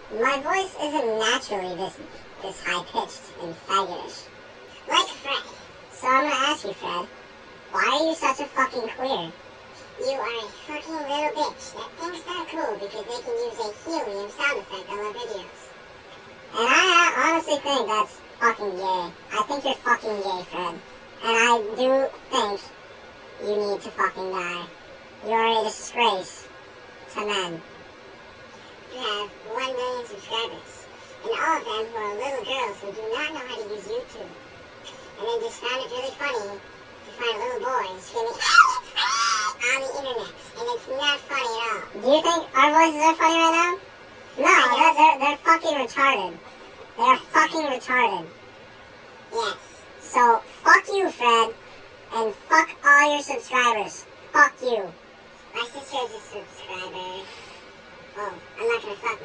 My voice isn't naturally this high-pitched and faggotish. Like Fred. So I'm gonna ask you, Fred, why are you such a fucking queer? You are a fucking little bitch that thinks they're cool because they can use a helium sound effect on their videos. And I honestly think that's fucking gay. I think you're fucking gay, Fred. And I do think you need to fucking die. You're a disgrace to men. You have 1 million subscribers, and all of them who are little girls who do not know how to use YouTube. And then just found it really funny to find a little boy screaming on the internet, and it's not funny at all. Do you think our voices are funny right now? No, they're fucking retarded. They're fucking retarded. Yes. So, fuck you, Fred, and fuck all your subscribers. Fuck you. My sister is a subscriber. Oh, I'm not gonna fuck